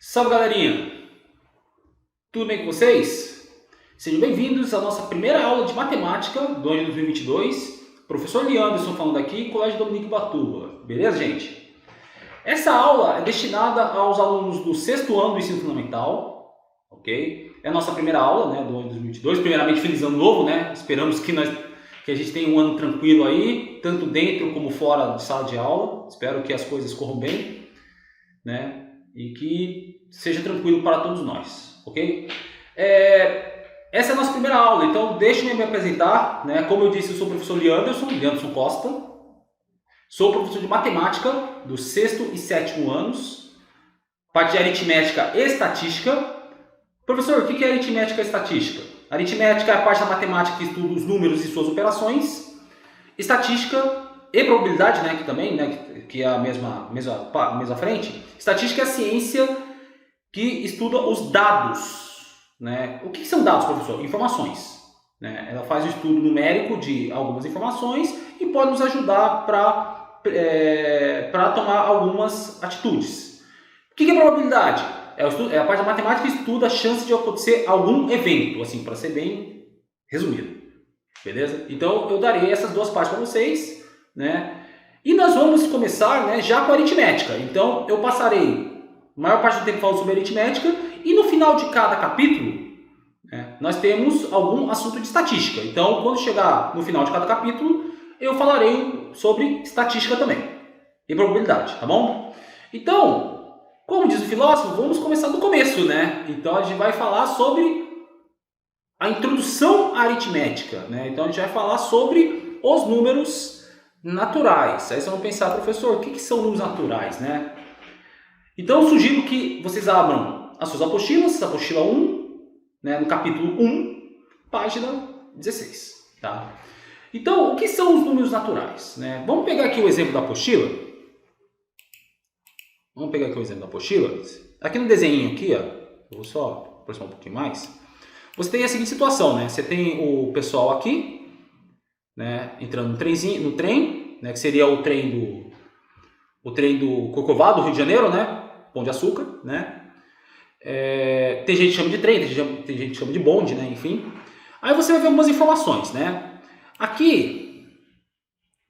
Salve, galerinha! Tudo bem com vocês? Sejam bem-vindos à nossa primeira aula de matemática do ano de 2022. Professor Leanderson falando aqui, Colégio Dominique Batuba. Beleza, gente? Essa aula é destinada aos alunos do sexto ano do ensino fundamental, ok? É a nossa primeira aula, né, do ano de 2022. Primeiramente, feliz ano novo, né? Esperamos que a gente tenha um ano tranquilo aí, tanto dentro como fora de sala de aula. Espero que as coisas corram bem, né? E que seja tranquilo para todos nós, ok? Essa é a nossa primeira aula, então deixe-me me apresentar, né? Como eu disse, eu sou o professor Leanderson Costa, sou professor de matemática do sexto e sétimo anos, parte de aritmética e estatística. Professor, o que é aritmética e estatística? Aritmética é a parte da matemática que estuda os números e suas operações, estatística e probabilidade, né, que também, né, que é a mesma frente. Estatística é a ciência que estuda os dados, né? O que são dados, professor? Informações, né? Ela faz o estudo numérico de algumas informações e pode nos ajudar para tomar algumas atitudes. O que é probabilidade? É a parte da matemática que estuda a chance de acontecer algum evento, assim, para ser bem resumido. Beleza? Então eu darei essas duas partes para vocês, né? E nós vamos começar, né, já com a aritmética. Então eu passarei a maior parte do tempo falando sobre aritmética e no final de cada capítulo, né, nós temos algum assunto de estatística. Então quando chegar no final de cada capítulo eu falarei sobre estatística também e probabilidade, tá bom? Então, como diz o filósofo, vamos começar do começo, né? Então a gente vai falar sobre a introdução à aritmética, né? Então a gente vai falar sobre os números naturais. Aí vocês vão pensar, professor, o que são números naturais, né? Então eu sugiro que vocês abram as suas apostilas, apostila 1, né, no capítulo 1, página 16. Tá? Então, o que são os números naturais, né? Vamos pegar aqui o exemplo da apostila. Aqui no desenho aqui, ó, eu vou só aproximar um pouquinho mais. Você tem a seguinte situação, né? Você tem o pessoal aqui, né, entrando no trem, né, que seria o trem do Corcovado, do Rio de Janeiro, né? Pão de Açúcar, né? Tem gente que chama de trem, tem gente que chama de bonde, né? Enfim. Aí você vai ver algumas informações, né? Aqui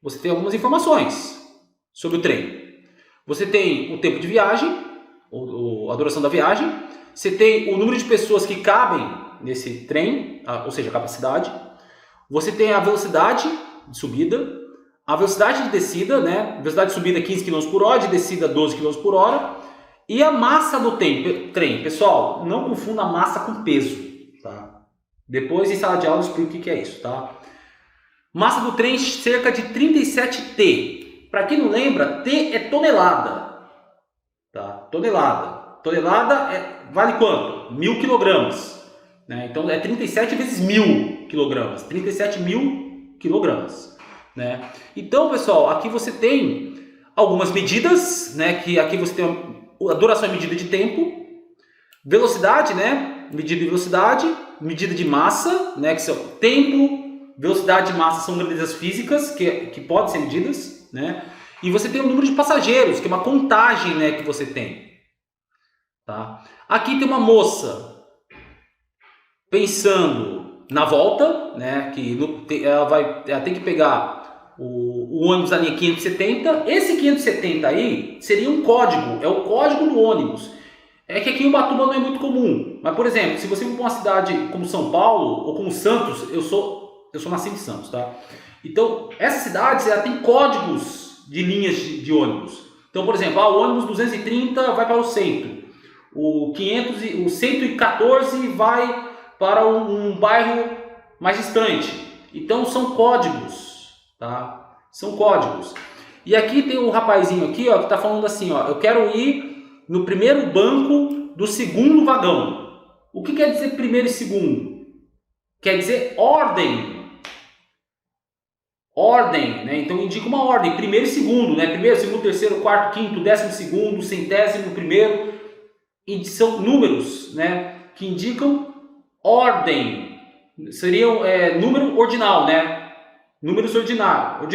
você tem algumas informações sobre o trem. Você tem o tempo de viagem, a duração da viagem. Você tem o número de pessoas que cabem nesse trem, ou seja, a capacidade. Você tem a velocidade de subida, a velocidade de descida, né? Velocidade de subida 15 km por hora, de descida 12 km por hora. E a massa do trem. Pessoal, não confunda massa com peso, tá? Depois em sala de aula eu explico o que é isso, tá? Massa do trem cerca de 37 T. Para quem não lembra, T é tonelada, tá? Tonelada. Tonelada vale quanto? 1000 kg. Né? Então é 37 vezes 1000 kg. 37 mil kg. Né? Então, pessoal, aqui você tem algumas medidas, né? Que aqui você tem a duração é medida de tempo, velocidade, né? Medida de velocidade, medida de massa, né? Que são tempo, velocidade e massa são grandezas físicas que podem ser medidas, né? E você tem o número de passageiros, que é uma contagem, né? Que você tem, tá? Aqui tem uma moça pensando na volta, né? Que ela tem que pegar o ônibus da linha 570, esse 570 aí seria um código, é o código do ônibus. É que aqui em Ubatuba não é muito comum, mas por exemplo, se você for para uma cidade como São Paulo ou como Santos, eu sou nascido em Santos, tá? Então, essas cidades ela tem códigos de linhas de ônibus. Então, por exemplo, o ônibus 230 vai para o centro, o 114 vai para um bairro mais distante. Então, são códigos. Tá? São códigos. E aqui tem um rapazinho aqui, ó, que está falando assim, ó, eu quero ir no primeiro banco do segundo vagão. O que quer dizer primeiro e segundo? Quer dizer ordem. Ordem, né? Então indica uma ordem, primeiro e segundo, né? Primeiro, segundo, terceiro, quarto, quinto, 12º, 100º, e são números, né, que indicam ordem. Seriam número ordinal, né? Números ordinários,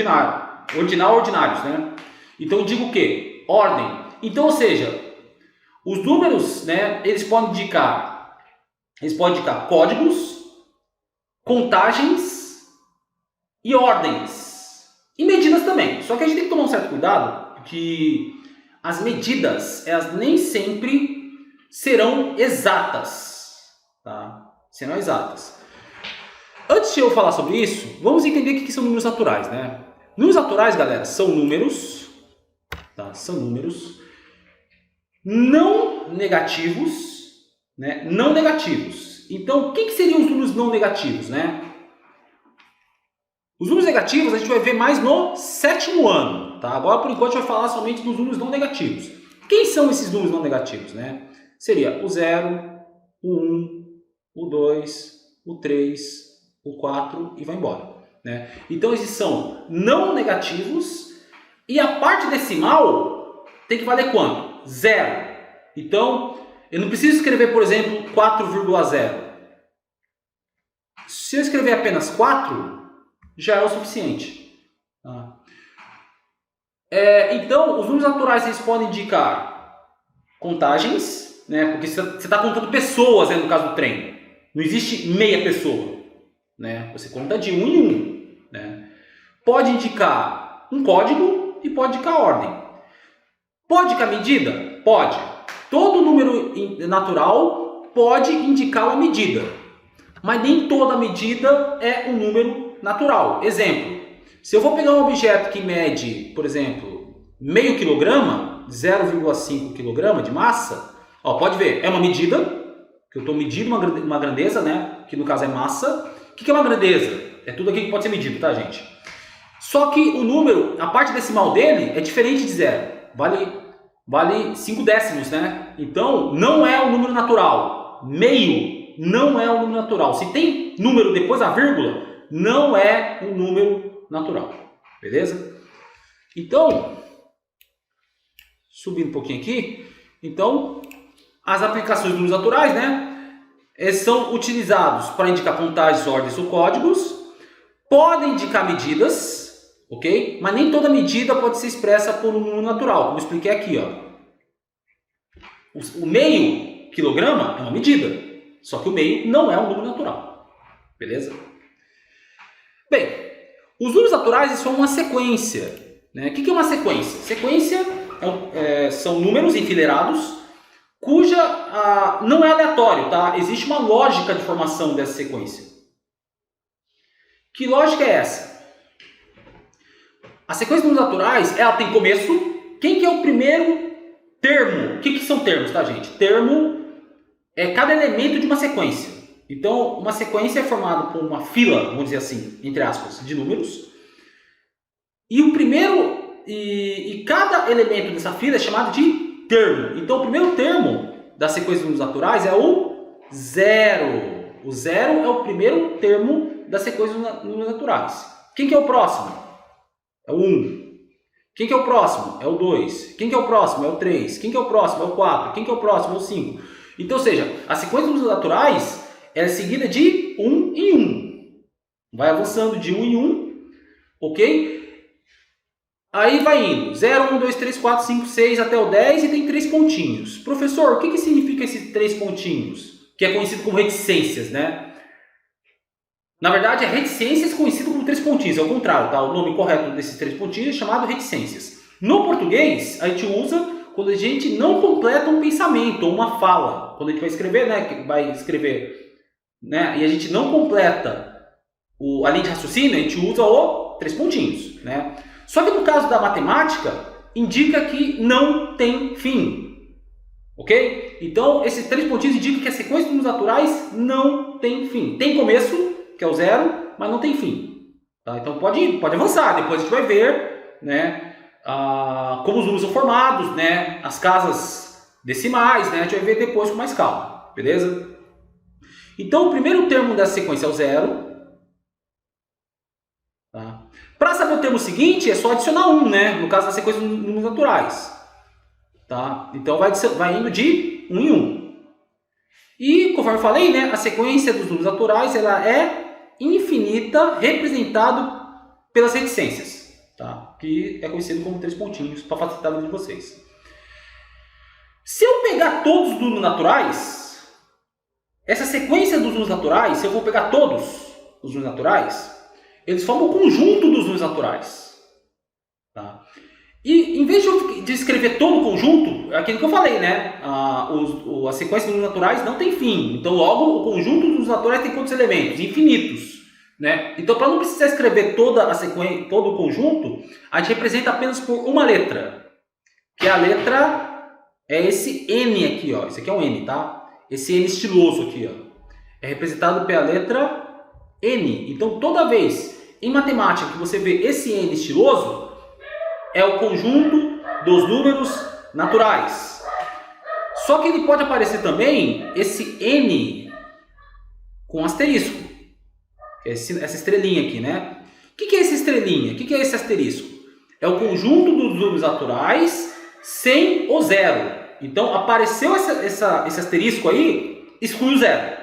né? Então digo o quê? Ordem. Então, ou seja, Os números, né, eles podem indicar códigos, contagens e ordens. E medidas também. Só que a gente tem que tomar um certo cuidado, porque as medidas, elas nem sempre serão exatas. Tá? Serão exatas. Antes de eu falar sobre isso, vamos entender o que são números naturais, né? Números naturais, galera, são números, tá? São números não negativos, né? Não negativos. Então, o que seriam os números não negativos, né? Os números negativos a gente vai ver mais no 7º ano, tá? Agora, por enquanto, a gente vai falar somente dos números não negativos. Quem são esses números não negativos, né? Seria o 0, o 1, o 2, o 3, o 4 e vai embora, né? Então, esses são não negativos e a parte decimal tem que valer quanto? 0. Então, eu não preciso escrever, por exemplo, 4,0. Se eu escrever apenas 4, já é o suficiente. Tá? Então, os números naturais eles podem indicar contagens, né? Porque você está contando pessoas, né, no caso do trem. Não existe meia pessoa. Né? Você conta de 1 em 1. Né? Pode indicar um código e pode indicar ordem. Pode indicar medida? Pode. Todo número natural pode indicar uma medida. Mas nem toda medida é um número natural. Exemplo, se eu vou pegar um objeto que mede, por exemplo, meio quilograma, 0,5 kg de massa, ó, pode ver, é uma medida, que eu estou medindo uma grandeza, né? Que no caso é massa. O que é uma grandeza? É tudo aquilo que pode ser medido, tá, gente? Só que o número, a parte decimal dele é diferente de 0. Vale 5 décimos, né? Então, não é um número natural. Meio não é um número natural. Se tem número depois da vírgula, não é um número natural. Beleza? Então, subindo um pouquinho aqui. Então, as aplicações dos números naturais, né? São utilizados para indicar contagens, ordens ou códigos, podem indicar medidas, ok? Mas nem toda medida pode ser expressa por um número natural, como eu expliquei aqui, ó. O meio quilograma é uma medida, só que o meio não é um número natural, beleza? Bem, os números naturais são uma sequência, né? O que é uma sequência? Sequência são números enfileirados, cuja não é aleatório, tá? Existe uma lógica de formação dessa sequência. Que lógica é essa? A sequência de números naturais, ela tem começo. Quem que é o primeiro termo? O que são termos, tá, gente? Termo é cada elemento de uma sequência. Então, uma sequência é formada por uma fila, vamos dizer assim, entre aspas, de números. E o primeiro e cada elemento dessa fila é chamado de termo. Então, o primeiro termo da sequência de números naturais é o 0. O 0 é o primeiro termo da sequência de números naturais. Quem que é o próximo? É o 1. Quem que é o próximo? É o 2. Quem que é o próximo? É o 3. Quem que é o próximo? É o 4. Quem que é o próximo? É o 5. Então, ou seja, a sequência de números naturais é seguida de 1 em 1. Vai avançando de 1 em 1, ok? Aí vai indo, 0, 1, 2, 3, 4, 5, 6 até o 10 e tem 3 pontinhos. Professor, o que significa esses 3 pontinhos? Que é conhecido como reticências, né? Na verdade, reticências é conhecido como 3 pontinhos, é o contrário, tá? O nome correto desses 3 pontinhos é chamado reticências. No português, a gente usa quando a gente não completa um pensamento ou uma fala. Quando a gente vai escrever, né? E a gente não completa a linha de raciocínio, a gente usa o 3 pontinhos, né? Só que no caso da matemática, indica que não tem fim. Ok? Então, esses 3 pontinhos indicam que a sequência de números naturais não tem fim. Tem começo, que é o 0, mas não tem fim. Tá? Então, pode avançar. Depois a gente vai ver, né, como os números são formados, né, as casas decimais. Né, a gente vai ver depois com mais calma. Beleza? Então, o primeiro termo dessa sequência é o 0. Tá? Para saber o termo seguinte, é só adicionar 1, né? No caso da sequência de números naturais. Tá? Então vai indo de 1 em 1. E, conforme eu falei, né, a sequência dos números naturais ela é infinita, representado pelas reticências. Tá? Que é conhecido como 3 pontinhos, para facilitar a vida de vocês. Se eu pegar todos os números naturais, essa sequência dos números naturais, se eu vou pegar todos os números naturais, eles formam o conjunto dos números naturais. Tá? E em vez de escrever todo o conjunto, é aquilo que eu falei, né? A sequência dos números naturais não tem fim. Então, logo, o conjunto dos números naturais tem quantos elementos? Infinitos. Né? Então, para não precisar escrever toda a sequência, todo o conjunto, a gente representa apenas por uma letra. Que a letra é esse N aqui, ó. Esse aqui é um N, tá? Esse N estiloso aqui, ó. É representado pela letra N. Então, toda vez em matemática que você vê esse N estiloso, é o conjunto dos números naturais. Só que ele pode aparecer também esse N com asterisco. Essa estrelinha aqui, né? O que é essa estrelinha? O que é esse asterisco? É o conjunto dos números naturais sem o zero. Então, apareceu esse asterisco aí, exclui o zero.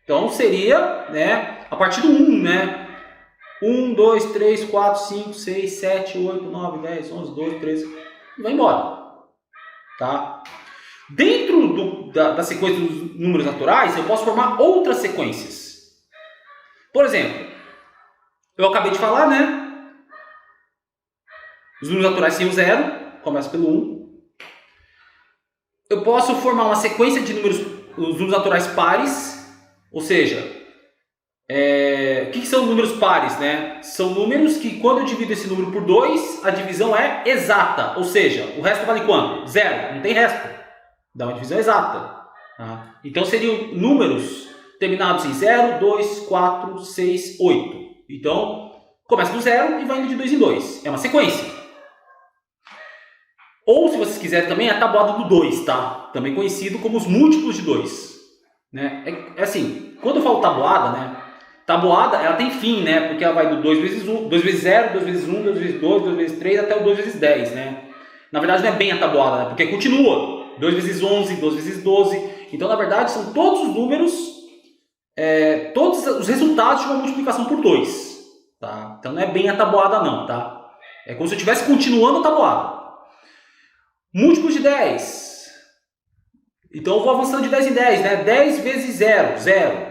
Então, seria, né, a partir do 1, né? 1, 2, 3, 4, 5, 6, 7, 8, 9, 10, 11, 12, 13. Vai embora. Tá? Dentro da sequência dos números naturais, eu posso formar outras sequências. Por exemplo, eu acabei de falar, né? Os números naturais sem o zero, começa pelo 1. Eu posso formar uma sequência de números, os números naturais pares, ou seja, o que são números pares, né? São números que, quando eu divido esse número por 2, a divisão é exata, ou seja, o resto vale quanto? Zero, não tem resto. Dá uma divisão exata. Tá? Então, seriam números terminados em 0, 2, 4, 6, 8. Então, começa do 0 e vai indo de 2 em 2. É uma sequência. Ou, se vocês quiserem também, a tabuada do 2, tá? Também conhecido como os múltiplos de 2. Né? É assim, quando eu falo tabuada, né? Tabuada, ela tem fim, né? Porque ela vai do 2 vezes 1, 2 vezes 0, 2 vezes 1, 2 vezes 2, 2 vezes 3, até o 2 vezes 10, né? Na verdade, não é bem a tabuada, né? Porque continua. 2 vezes 11, 2 vezes 12. Então, na verdade, são todos os números, todos os resultados de uma multiplicação por 2. Tá? Então, não é bem a tabuada, não, tá? É como se eu estivesse continuando a tabuada. Múltiplos de 10. Então, eu vou avançando de 10 em 10, né? 10 vezes 0, 0.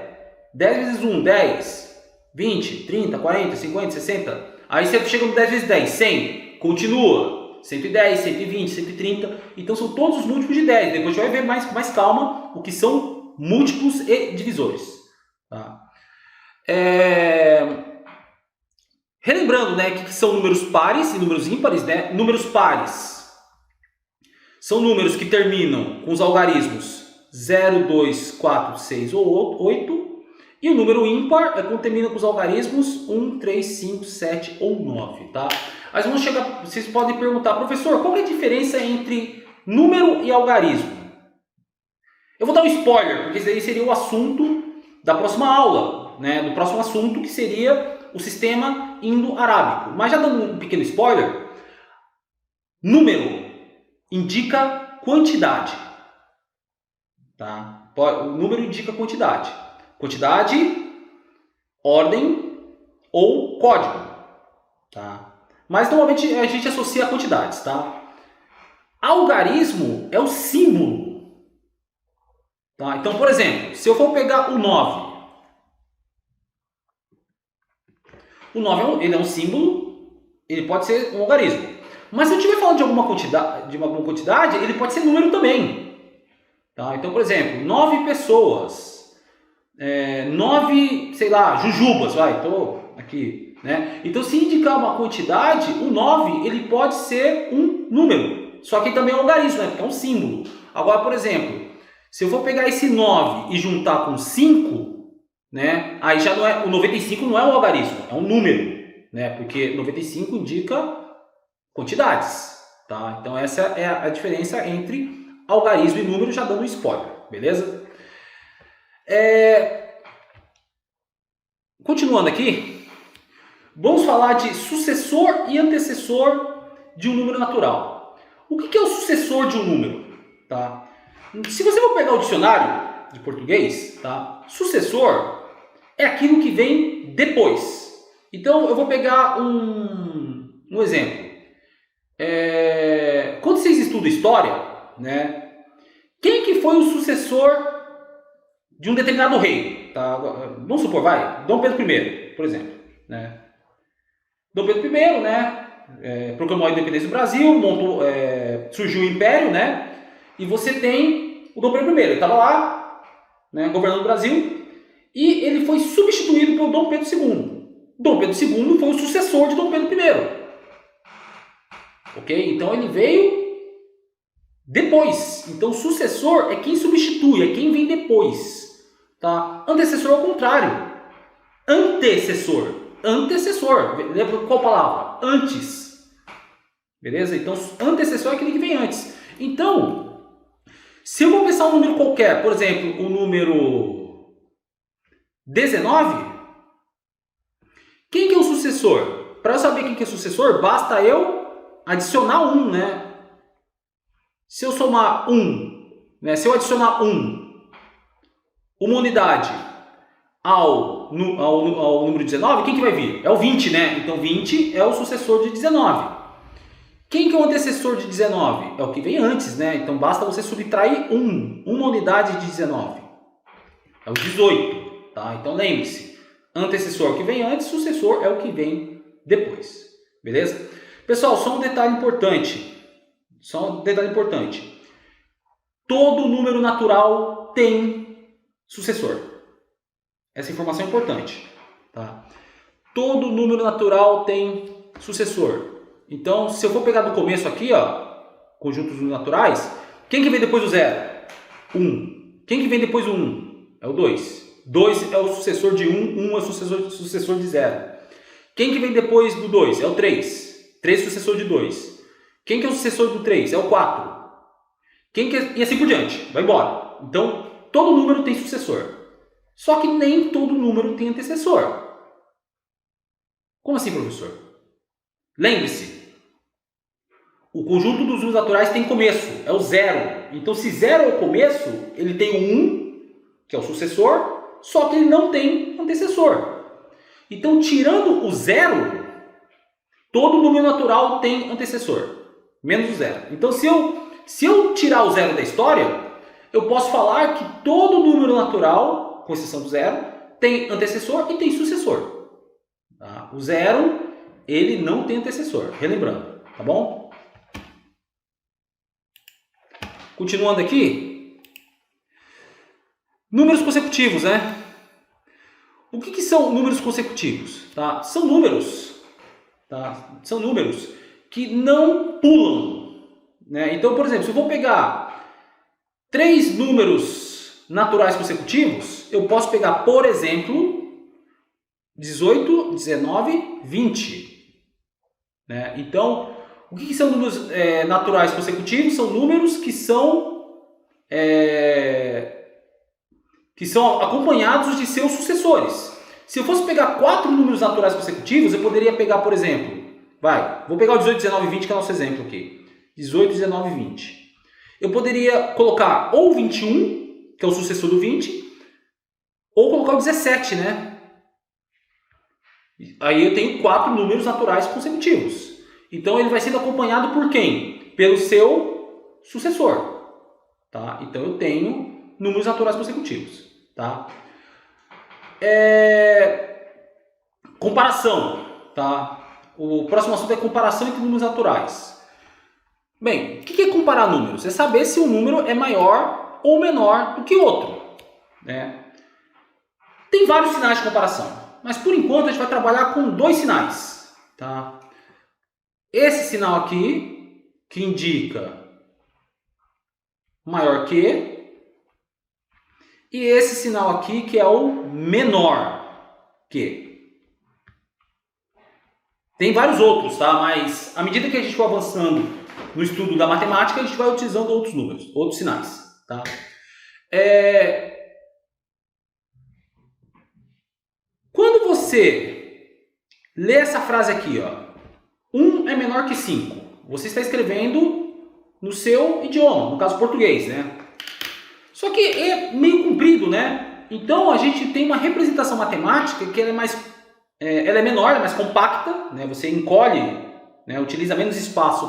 10 vezes 1, 10. 20, 30, 40, 50, 60. Aí você chega no 10 vezes 10, 100. Continua. 110, 120, 130. Então, são todos os múltiplos de 10. Depois a gente vai ver mais com mais calma o que são múltiplos e divisores. Tá? Relembrando, né, que são números pares e números ímpares, né? Números pares são números que terminam com os algarismos 0, 2, 4, 6 ou 8. E o número ímpar é quando termina com os algarismos 1, 3, 5, 7 ou 9. Tá? Mas vamos chegar, vocês podem perguntar, professor, qual é a diferença entre número e algarismo? Eu vou dar um spoiler, porque esse aí seria o assunto da próxima aula, né? Do próximo assunto, que seria o sistema indo-arábico. Mas já dando um pequeno spoiler, número indica quantidade. Tá? O número indica quantidade. Quantidade, ordem ou código. Tá? Mas normalmente a gente associa a quantidades. Tá? Algarismo é o símbolo. Tá? Então, por exemplo, se eu for pegar o 9. O 9 ele é um símbolo, ele pode ser um algarismo. Mas se eu estiver falando de alguma quantidade, ele pode ser número também. Tá? Então, por exemplo, 9 pessoas, 9, sei lá, jujubas, tô aqui, né? Então, se indicar uma quantidade, o 9 ele pode ser um número, só que também é um algarismo, né? Porque é um símbolo. Agora, por exemplo, se eu for pegar esse 9 e juntar com 5, né? Aí já não é, o 95 não é um algarismo, é um número, né? Porque 95 indica quantidades, tá? Então essa é a diferença entre algarismo e número, já dando um spoiler, beleza? Continuando aqui, vamos falar de sucessor e antecessor de um número natural. O que é o sucessor de um número? Tá? Se você for pegar o dicionário de português, tá? Sucessor é aquilo que vem depois. Então eu vou pegar um exemplo. Quando vocês estudam história, né, Quem que foi o sucessor de um determinado rei? Tá? Vamos supor, vai, Dom Pedro I, por exemplo. Né? Dom Pedro I, né, proclamou a independência do Brasil, surgiu o Império, né? E você tem o Dom Pedro I, ele estava lá, né, governando o Brasil, e ele foi substituído pelo Dom Pedro II. Dom Pedro II foi o sucessor de Dom Pedro I. Ok? Então ele veio depois. Então sucessor é quem substitui, é quem vem depois. Tá? Antecessor é o contrário. Antecessor. Antecessor. Lembra qual palavra? Antes. Beleza? Então antecessor é aquele que vem antes. Então, se eu vou pensar um número qualquer, por exemplo, o número 19, quem que é o sucessor? Para eu saber quem que é o sucessor, basta eu adicionar 1, né? Se eu somar 1, né? Se eu adicionar 1, uma unidade ao número 19, quem que vai vir? É o 20, né? Então 20 é o sucessor de 19. Quem que é o antecessor de 19? É o que vem antes, né? Então basta você subtrair 1, uma unidade de 19. É o 18, tá? Então lembre-se, antecessor é o que vem antes, sucessor é o que vem depois. Beleza? Pessoal, só um detalhe importante. Todo número natural tem sucessor. Essa informação é importante. Tá? Todo número natural tem sucessor. Então, se eu for pegar do começo aqui, ó, conjuntos naturais, quem que vem depois do 0? 1. Quem que vem depois do 1? É o 2. 2 é o sucessor de 1, 1 é o sucessor de 0. Quem que vem depois do 2? É o 3. 3 é o sucessor de 2. Quem que é o sucessor do 3? É o 4. E assim por diante. Vai embora. Então, todo número tem sucessor. Só que nem todo número tem antecessor. Como assim, professor? Lembre-se, o conjunto dos números naturais tem começo, é o 0. Então, se 0 é o começo, ele tem o 1, que é o sucessor, só que ele não tem antecessor. Então, tirando o 0, todo número natural tem antecessor, menos o 0. Então, se eu tirar o 0 da história, eu posso falar que todo número natural, com exceção do 0, tem antecessor e tem sucessor. Tá? O 0, ele não tem antecessor, relembrando, tá bom? Continuando aqui, números consecutivos, né? O que são números consecutivos? Tá? São números que não pulam. Né? Então, por exemplo, se eu vou pegar 3 números naturais consecutivos, eu posso pegar, por exemplo, 18, 19, 20. Né? Então, o que são números naturais consecutivos? São números que são acompanhados de seus sucessores. Se eu fosse pegar 4 números naturais consecutivos, eu poderia pegar, por exemplo, vou pegar o 18, 19 e 20, que é o nosso exemplo aqui. 18, 19 e 20. Eu poderia colocar ou o 21, que é o sucessor do 20, ou colocar o 17, né? Aí eu tenho 4 números naturais consecutivos. Então ele vai sendo acompanhado por quem? Pelo seu sucessor. Tá? Então eu tenho números naturais consecutivos. Tá? Comparação. Tá? O próximo assunto é comparação entre números naturais. Bem, o que é comparar números? É saber se um número é maior ou menor do que outro. Né? Tem vários sinais de comparação, mas por enquanto a gente vai trabalhar com 2 sinais. Tá? Esse sinal aqui, que indica maior que, e esse sinal aqui, que é o menor que. Tem vários outros, tá? Mas à medida que a gente for avançando no estudo da matemática, a gente vai utilizando outros números, outros sinais. Tá? Quando você lê essa frase aqui, ó, 1 é menor que 5, você está escrevendo no seu idioma, no caso português, né? Só que é meio comprido, né? Então a gente tem uma representação matemática que ela é menor, é mais compacta, né? Você encolhe, né? Utiliza menos espaço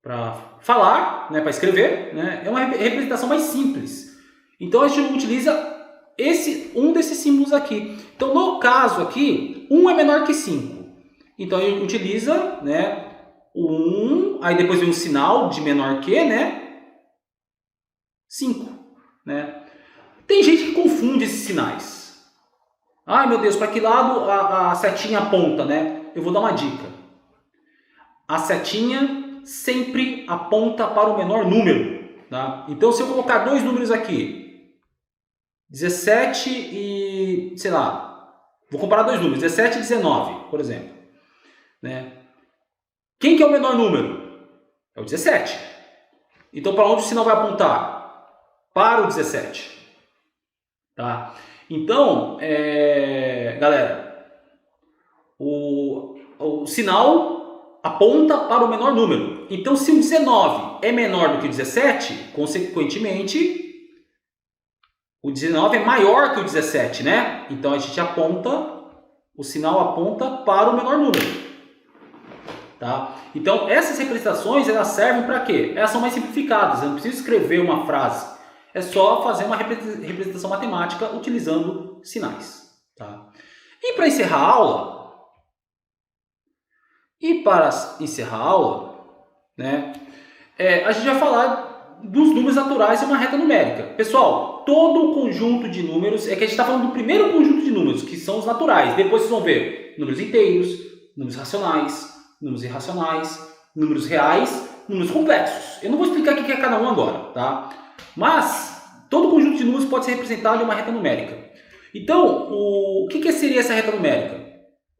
para falar, né, para escrever, né, é uma representação mais simples. Então a gente utiliza um desses símbolos aqui. Então no caso aqui, 1 é menor que 5. Então a gente utiliza, né, o 1, aí depois vem um sinal de menor que, né, 5. Né? Tem gente que confunde esses sinais. Ai meu Deus, para que lado a setinha aponta, né? Eu vou dar uma dica. A setinha sempre aponta para o menor número. Tá? Então se eu colocar dois números aqui, 17 e, sei lá, vou comparar dois números, 17 e 19, por exemplo. Né? Quem que é o menor número? É o 17. Então para onde o sinal vai apontar? Para o 17. Tá? Então, galera, o sinal aponta para o menor número. Então, se o 19 é menor do que o 17, consequentemente, o 19 é maior que o 17, né? Então, a gente o sinal aponta para o menor número. Tá? Então, essas representações, elas servem para quê? Elas são mais simplificadas, eu não preciso escrever uma frase. É só fazer uma representação matemática utilizando sinais. Tá? E para encerrar a aula, né, a gente vai falar dos números naturais em uma reta numérica. Pessoal, todo o conjunto de números, é que a gente está falando do primeiro conjunto de números, que são os naturais. Depois vocês vão ver números inteiros, números racionais, números irracionais, números reais, números complexos. Eu não vou explicar o que é cada um agora, tá? Mas todo conjunto de números pode ser representado em uma reta numérica. Então, o que seria essa reta numérica?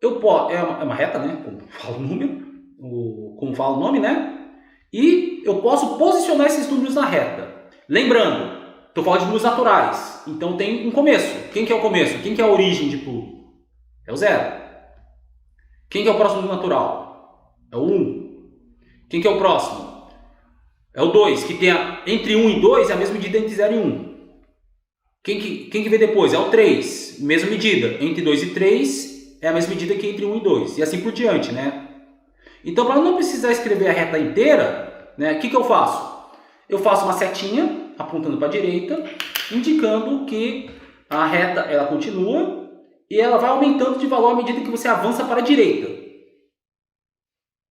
É uma reta, né? Como fala o número, como fala o nome, né? E eu posso posicionar esses números na reta. Lembrando, estou falando de números naturais. Então tem um começo. Quem que é o começo? Quem que é a origem de tudo? É o 0. Quem que é o próximo número natural? É o 1. Quem que é o próximo? É o 2, que tem entre 1 e 2 é a mesma medida entre 0 e 1. Quem que vem depois? É o 3, mesma medida. Entre 2 e 3 é a mesma medida que entre 1 e 2. E assim por diante, né? Então, para não precisar escrever a reta inteira, né, o que eu faço? Eu faço uma setinha apontando para a direita, indicando que a reta ela continua e ela vai aumentando de valor à medida que você avança para a direita.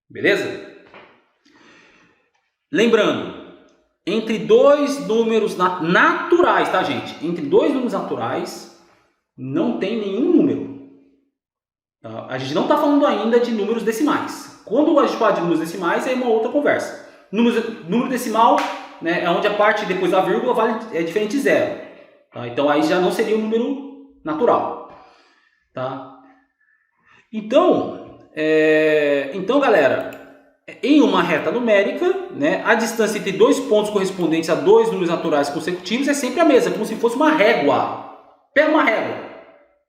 Beleza? Lembrando, entre dois números naturais, tá, gente? Entre dois números naturais, não tem nenhum número. Tá? A gente não está falando ainda de números decimais. Quando a gente fala de números decimais, é uma outra conversa. Número decimal, né, é onde a parte depois da vírgula é diferente de zero. Tá? Então, aí já não seria um número natural. Tá? Então, galera, em uma reta numérica, né, a distância entre dois pontos correspondentes a dois números naturais consecutivos é sempre a mesma, como se fosse uma régua. Pega uma régua,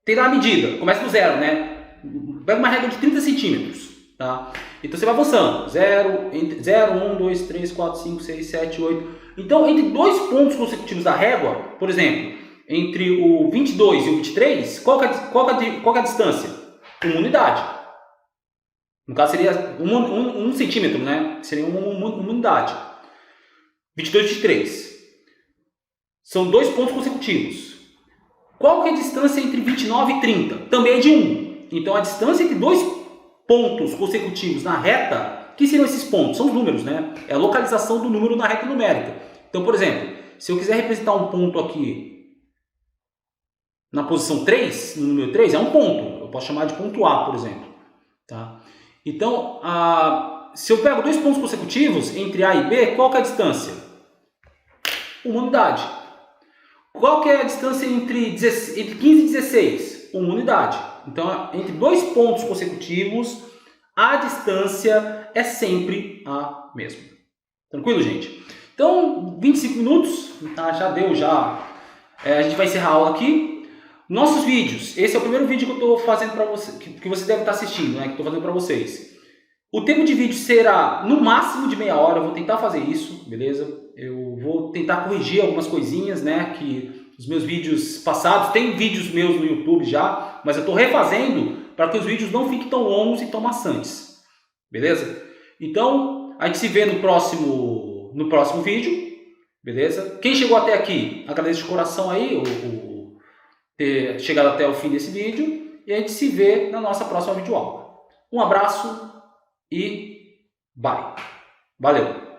tem lá a medida, começa no 0, né? Pega uma régua de 30 centímetros. Tá? Então você vai avançando. 0, 1, 2, 3, 4, 5, 6, 7, 8. Então, entre dois pontos consecutivos da régua, por exemplo, entre o 22 e o 23, qual que é a distância? Uma unidade. No caso seria 1 centímetro, né? Seria uma unidade. 22 e 23. São dois pontos consecutivos. Qual que é a distância entre 29 e 30? Também é de 1. Então a distância entre dois pontos consecutivos na reta, que seriam esses pontos? São os números, né? É a localização do número na reta numérica. Então, por exemplo, se eu quiser representar um ponto aqui na posição 3, no número 3, é um ponto. Eu posso chamar de ponto A, por exemplo. Tá? Então, se eu pego dois pontos consecutivos entre A e B, qual que é a distância? Uma unidade. Qual que é a distância entre 15 e 16? Uma unidade. Então, entre dois pontos consecutivos, a distância é sempre a mesma. Tranquilo, gente? Então, 25 minutos, tá? Já deu, já. A gente vai encerrar a aula aqui. Nossos vídeos. Esse é o primeiro vídeo que eu estou fazendo para você, que você deve estar assistindo, né? Que estou fazendo para vocês. O tempo de vídeo será no máximo de meia hora. Eu vou tentar fazer isso, beleza? Eu vou tentar corrigir algumas coisinhas, né? Que os meus vídeos passados, tem vídeos meus no YouTube já, mas eu estou refazendo para que os vídeos não fiquem tão longos e tão maçantes. Beleza? Então, a gente se vê no próximo vídeo, beleza? Quem chegou até aqui, agradeço de coração aí ter chegado até o fim desse vídeo. E a gente se vê na nossa próxima videoaula. Um abraço e bye. Valeu!